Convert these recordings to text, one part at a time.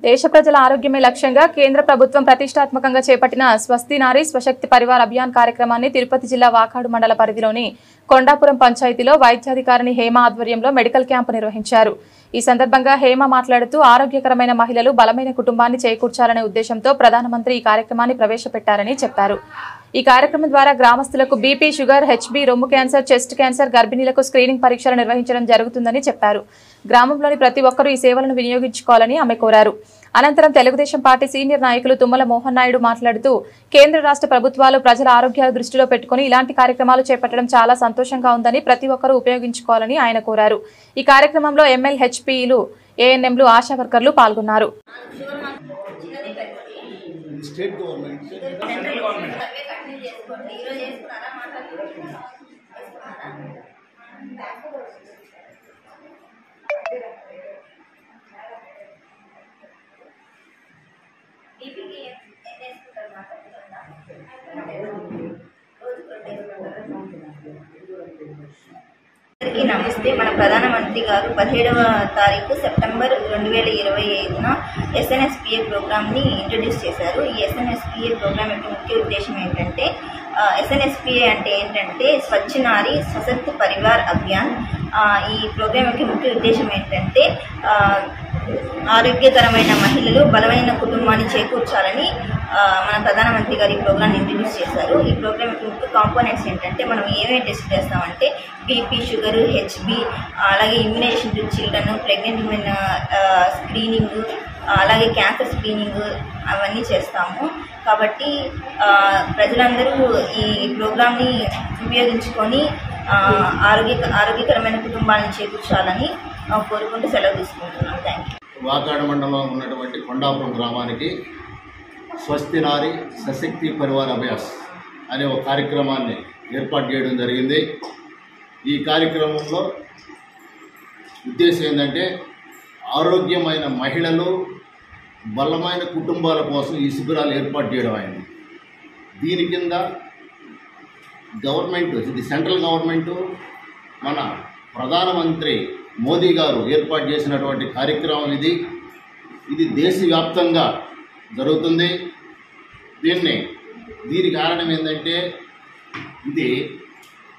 దేశ ప్రజల ఆరోగ్యమే లక్ష్యంగా కేంద్ర ప్రభుత్వం ప్రతిష్టాత్మకంగా చేపట్టిన స్వస్తి నారీ స్వశక్తి పరివార్ అభియాన్ కార్యక్రమాన్ని తిరుపతి జిల్లా వాకాడు మండల పరిధిలోని కొండాపురం పంచాయతీలో వైద్యాధికారిని హేమ ఆధ్వర్యంలో మెడికల్ క్యాంపు నిర్వహించారు। ఈ సందర్భంగా హేమ మాట్లాడుతూ ఆరోగ్యకరమైన మహిళలు బలమైన కుటుంబాన్ని చేకూర్చాలనే ఉద్దేశంతో ప్రధానమంత్రి ఈ కార్యక్రమాన్ని ప్రవేశపెట్టారని చెప్పారు। ఈ కార్యక్రమం ద్వారా గ్రామస్తులకు బీపీ, షుగర్, హెచ్బీ, రొమ్ము క్యాన్సర్, చెస్ట్ క్యాన్సర్, గర్భిణీలకు స్క్రీనింగ్ పరీక్షలు నిర్వహించడం జరుగుతుందని చెప్పారు। గ్రామంలోని ప్రతి ఒక్కరూ ఈ సేవలను వినియోగించుకోవాలని ఆమె కోరారు। అనంతరం తెలుగుదేశం పార్టీ సీనియర్ నాయకులు తుమ్మల మోహన్ నాయుడు మాట్లాడుతూ కేంద్ర రాష్ట్ర ప్రభుత్వాలు ప్రజల ఆరోగ్యాల దృష్టిలో పెట్టుకుని ఇలాంటి కార్యక్రమాలు చేపట్టడం చాలా సంతోషంగా ఉందని ప్రతి ఒక్కరూ ఉపయోగించుకోవాలని ఆయన కోరారు। ఈ కార్యక్రమంలో ఎంఎల్, హెచ్పీలు, ఏఎన్ఎంలు, ఆశా వర్కర్లు పాల్గొన్నారు। నమస్తే। మన ప్రధానమంత్రి గారు 17వ తారీఖు సెప్టెంబర్ 2025న SNSPA ప్రోగ్రామ్ని ఇంట్రడ్యూస్ చేశారు। ఈ SNSPA ప్రోగ్రామ్ యొక్క ముఖ్య ఉద్దేశం ఏంటంటే SNSPA అంటే ఏంటంటే స్వచ్ఛ నారీ స్వశక్తి పరివార్ అభియాన్। ఈ ప్రోగ్రామ్ యొక్క ముఖ్య ఉద్దేశం ఏంటంటే ఆరోగ్యకరమైన మహిళలు బలమైన కుటుంబాన్ని చేకూర్చాలని మన ప్రధానమంత్రి గారు ఈ ప్రోగ్రామ్ని ఇంట్రడ్యూస్ చేశారు। ఈ ప్రోగ్రామ్ యొక్క ముఖ్య కాంపోనెంట్స్ ఏంటంటే మనం ఏమేమి టెస్ట్ చేస్తామంటే బీపీ, షుగర్, హెచ్బీ, అలాగే immunization to children, pregnant women screening, అలాగే క్యాన్సర్ స్క్రీనింగ్ అవన్నీ చేస్తాము। కాబట్టి ప్రజలందరూ ఈ ప్రోగ్రామ్ని ఉపయోగించుకొని ఆరోగ్యకరమైన కుటుంబాన్ని చేకూర్చాలని కోరుకుంటూ సెలవు తీసుకుంటున్నాం। Thank you. వాకాడు మండలంలో ఉన్నటువంటి కొండాపురం గ్రామానికి స్వస్తి నారీ సశక్తి పరివార్ అభ్యాస్ అనే ఒక కార్యక్రమాన్ని ఏర్పాటు చేయడం జరిగింది। ఈ కార్యక్రమంలో ఉద్దేశం ఏంటంటే ఆరోగ్యమైన మహిళలు బలమైన కుటుంబాల కోసం ఈ శిబిరాలు ఏర్పాటు చేయడం అయింది। దీని కింద గవర్నమెంట్, ఇది సెంట్రల్ గవర్నమెంట్, మన ప్రధానమంత్రి మోదీ గారు ఏర్పాటు చేసినటువంటి కార్యక్రమం ఇది దేశవ్యాప్తంగా జరుగుతుంది। దీని కారణం ఏంటంటే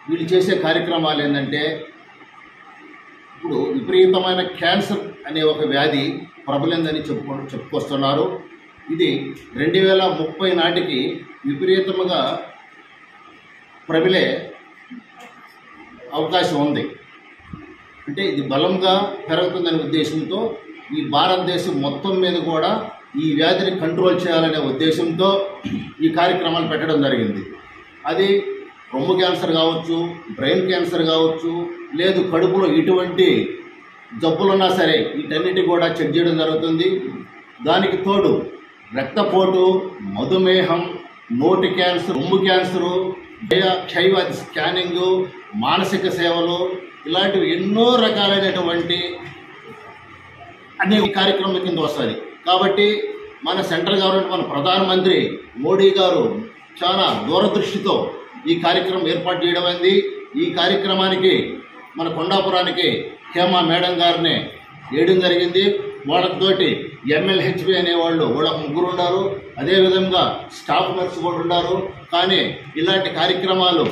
వీళ్ళు చేసే కార్యక్రమాలు ఏంటంటే ఇప్పుడు విపరీతమైన క్యాన్సర్ అనే ఒక వ్యాధి ప్రబలిందని చెప్పుకొస్తున్నారు। ఇది 2030 నాటికి విపరీతంగా ప్రబలే అవకాశం ఉంది। అంటే ఇది బలంగా పెరుగుతుందనే ఉద్దేశంతో ఈ భారతదేశం మొత్తం మీద కూడా ఈ వ్యాధిని కంట్రోల్ చేయాలనే ఉద్దేశంతో ఈ కార్యక్రమాలు పెట్టడం జరిగింది। అది రొమ్ము క్యాన్సర్ కావచ్చు, బ్రెయిన్ క్యాన్సర్ కావచ్చు, లేదు కడుపులో ఎటువంటి జబ్బులున్నా సరే వీటన్నిటి కూడా చెక్ చేయడం జరుగుతుంది। దానికి తోడు రక్తపోటు, మధుమేహం, నోటి క్యాన్సర్, రొమ్ము క్యాన్సరు, క్షయవ్యాధి స్కానింగు, మానసిక సేవలు, ఇలాంటివి ఎన్నో రకాలైనటువంటి అన్ని కార్యక్రమాల కింద వస్తుంది। కాబట్టి మన సెంట్రల్ గవర్నమెంట్, మన ప్రధానమంత్రి మోడీ గారు చాలా దూరదృష్టితో ఈ కార్యక్రమం ఏర్పాటు చేయడం అయింది। ఈ కార్యక్రమానికి మన కొండాపురానికి హేమ మేడం గారిని వేయడం జరిగింది। వాళ్ళతోటి MLHB అనేవాళ్ళు వాళ్ళకు 3 ఉన్నారు, అదేవిధంగా స్టాఫ్ నర్స్ కూడా ఉన్నారు। కానీ ఇలాంటి కార్యక్రమాలు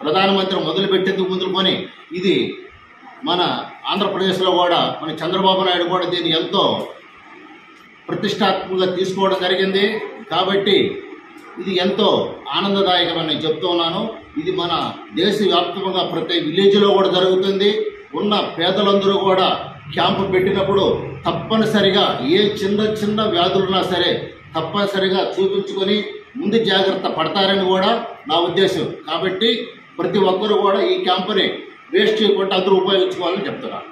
ప్రధానమంత్రి మొదలుపెట్టేందుకు ముందుకొని ఇది మన ఆంధ్రప్రదేశ్లో కూడా మన చంద్రబాబు నాయుడు కూడా దీన్ని ఎంతో ప్రతిష్టాత్మకంగా తీసుకోవడం జరిగింది। కాబట్టి ఇది ఎంతో ఆనందదాయకమని నేను చెప్తూ ఉన్నాను। ఇది మన దేశవ్యాప్తంగా ప్రతి విలేజ్లో కూడా జరుగుతుంది। ఉన్న పేదలందరూ కూడా క్యాంపు పెట్టినప్పుడు తప్పనిసరిగా ఏ చిన్న వ్యాధులున్నా సరే తప్పనిసరిగా చూపించుకొని ముందు జాగ్రత్త పడతారని కూడా నా ఉద్దేశం। కాబట్టి ప్రతి ఒక్కరూ కూడా ఈ క్యాంపుని వేస్ట్ చేయకుండా అందరూ ఉపయోగించుకోవాలని చెప్తున్నారు।